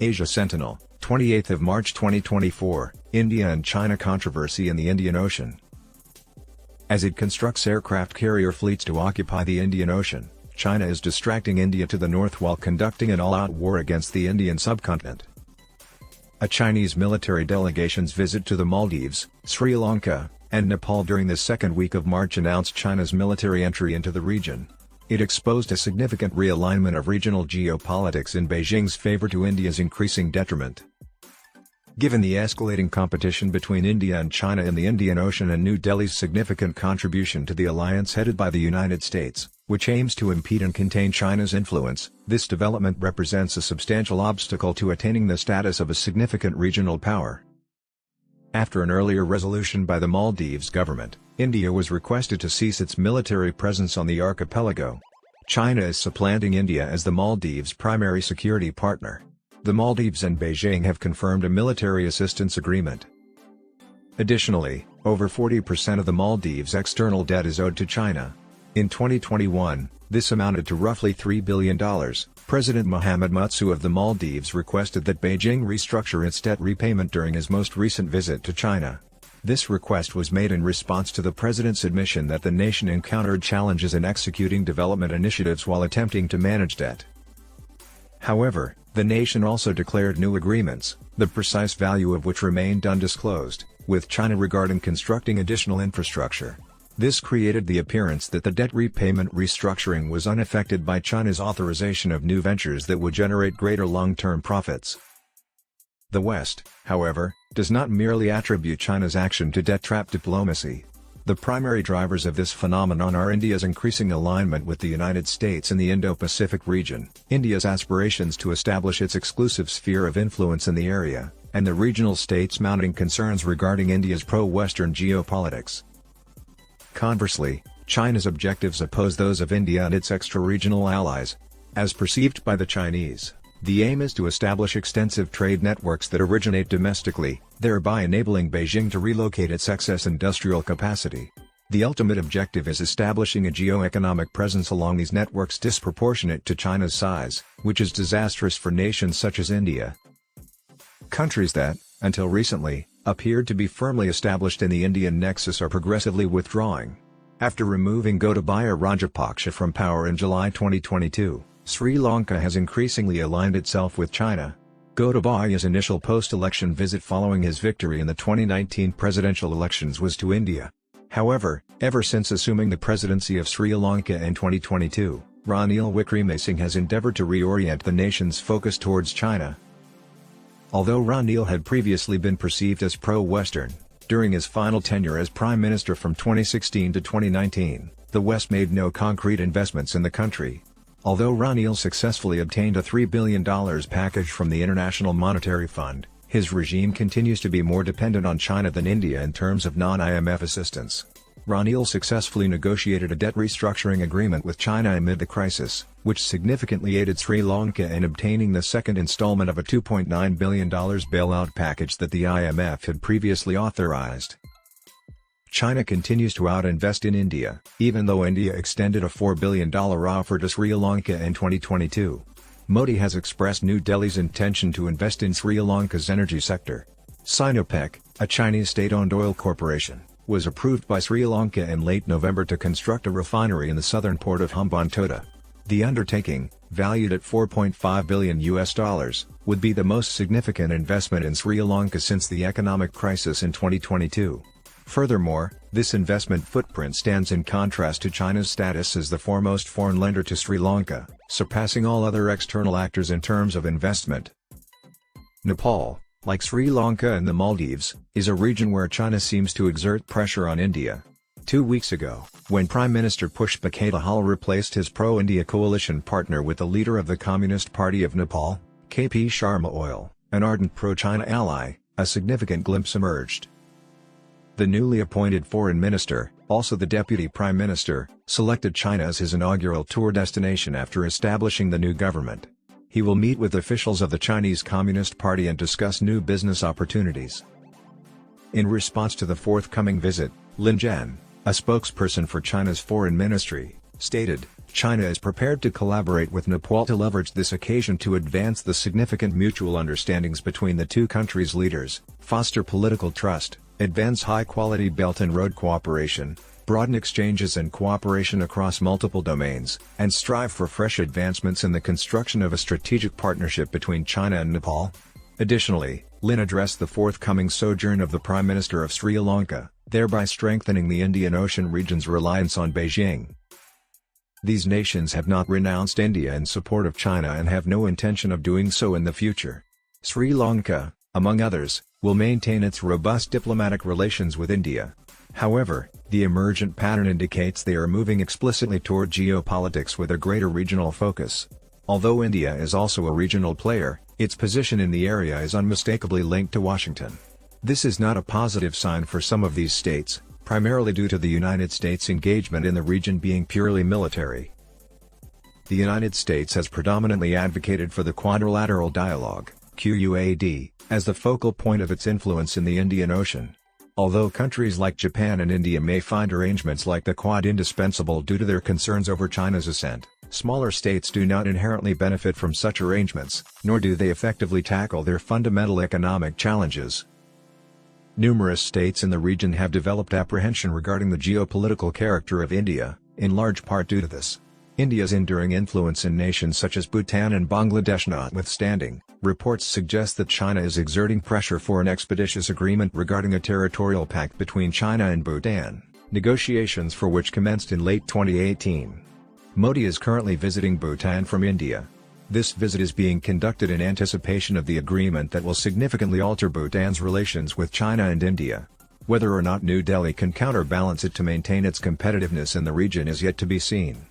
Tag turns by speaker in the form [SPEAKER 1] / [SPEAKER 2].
[SPEAKER 1] Asia Sentinel, 28th of March 2024, India and China controversy in the Indian Ocean. As it constructs aircraft carrier fleets to occupy the Indian Ocean, China is distracting India to the north while conducting an all-out war against the Indian subcontinent. A Chinese military delegation's visit to the Maldives, Sri Lanka, and Nepal during the second week of March announced China's military entry into the region. It exposed a significant realignment of regional geopolitics in Beijing's favor to India's increasing detriment. Given the escalating competition between India and China in the Indian Ocean and New Delhi's significant contribution to the alliance headed by the United States, which aims to impede and contain China's influence, this development represents a substantial obstacle to attaining the status of a significant regional power. After an earlier resolution by the Maldives government, India was requested to cease its military presence on the archipelago. China is supplanting India as the Maldives' primary security partner. The Maldives and Beijing have confirmed a military assistance agreement. Additionally, over 40% of the Maldives' external debt is owed to China. In 2021, this amounted to roughly $3 billion. President Mohamed Mutsu of the Maldives requested that Beijing restructure its debt repayment during his most recent visit to China. This request was made in response to the president's admission that the nation encountered challenges in executing development initiatives while attempting to manage debt. However, the nation also declared new agreements, the precise value of which remained undisclosed, with China regarding constructing additional infrastructure. This created the appearance that the debt repayment restructuring was unaffected by China's authorization of new ventures that would generate greater long-term profits. The West, however, does not merely attribute China's action to debt trap diplomacy. The primary drivers of this phenomenon are India's increasing alignment with the United States in the Indo-Pacific region, India's aspirations to establish its exclusive sphere of influence in the area, and the regional states' mounting concerns regarding India's pro-Western geopolitics. Conversely, China's objectives oppose those of India and its extra-regional allies. As perceived by the Chinese, the aim is to establish extensive trade networks that originate domestically, thereby enabling Beijing to relocate its excess industrial capacity. The ultimate objective is establishing a geo-economic presence along these networks disproportionate to China's size, which is disastrous for nations such as India. Countries that, until recently, appeared to be firmly established in the Indian nexus are progressively withdrawing. After removing Gotabaya Rajapaksa from power in July 2022, Sri Lanka has increasingly aligned itself with China. Gotabaya's initial post-election visit following his victory in the 2019 presidential elections was to India. However, ever since assuming the presidency of Sri Lanka in 2022, Ranil Wickremesinghe has endeavored to reorient the nation's focus towards China. Although Ranil had previously been perceived as pro-Western, during his final tenure as Prime Minister from 2016 to 2019, the West made no concrete investments in the country. Although Ranil successfully obtained a $3 billion package from the International Monetary Fund, his regime continues to be more dependent on China than India in terms of non-IMF assistance. Ranil successfully negotiated a debt restructuring agreement with China amid the crisis, which significantly aided Sri Lanka in obtaining the second installment of a $2.9 billion bailout package that the IMF had previously authorized. China continues to out-invest in India, even though India extended a $4 billion offer to Sri Lanka in 2022. Modi has expressed New Delhi's intention to invest in Sri Lanka's energy sector. Sinopec, a Chinese state-owned oil corporation, was approved by Sri Lanka in late November to construct a refinery in the southern port of Hambantota. The undertaking, valued at $4.5 billion, would be the most significant investment in Sri Lanka since the economic crisis in 2022. Furthermore, this investment footprint stands in contrast to China's status as the foremost foreign lender to Sri Lanka, surpassing all other external actors in terms of investment. Nepal, like Sri Lanka and the Maldives, is a region where China seems to exert pressure on India. 2 weeks ago, when Prime Minister Pushpa Kejal replaced his pro-India coalition partner with the leader of the Communist Party of Nepal, KP Sharma Oil, an ardent pro-China ally, a significant glimpse emerged. The newly appointed foreign minister, also the deputy prime minister, selected China as his inaugural tour destination after establishing the new government. He will meet with officials of the Chinese Communist Party and discuss new business opportunities. In response to the forthcoming visit, Lin Jian, a spokesperson for China's foreign ministry, stated, China is prepared to collaborate with Nepal to leverage this occasion to advance the significant mutual understandings between the two countries' leaders, foster political trust, advance high-quality Belt and Road cooperation, broaden exchanges and cooperation across multiple domains, and strive for fresh advancements in the construction of a strategic partnership between China and Nepal. Additionally, Lin addressed the forthcoming sojourn of the Prime Minister of Sri Lanka, thereby strengthening the Indian Ocean region's reliance on Beijing. These nations have not renounced India in support of China and have no intention of doing so in the future. Sri Lanka, among others, will maintain its robust diplomatic relations with India. However, the emergent pattern indicates they are moving explicitly toward geopolitics with a greater regional focus. Although India is also a regional player, its position in the area is unmistakably linked to Washington. This is not a positive sign for some of these states, primarily due to the United States' engagement in the region being purely military. The United States has predominantly advocated for the Quadrilateral Dialogue, QUAD, as the focal point of its influence in the Indian Ocean. Although countries like Japan and India may find arrangements like the Quad indispensable due to their concerns over China's ascent, smaller states do not inherently benefit from such arrangements, nor do they effectively tackle their fundamental economic challenges. Numerous states in the region have developed apprehension regarding the geopolitical character of India, in large part due to this. India's enduring influence in nations such as Bhutan and Bangladesh notwithstanding, reports suggest that China is exerting pressure for an expeditious agreement regarding a territorial pact between China and Bhutan, negotiations for which commenced in late 2018. Modi is currently visiting Bhutan from India. This visit is being conducted in anticipation of the agreement that will significantly alter Bhutan's relations with China and India. Whether or not New Delhi can counterbalance it to maintain its competitiveness in the region is yet to be seen.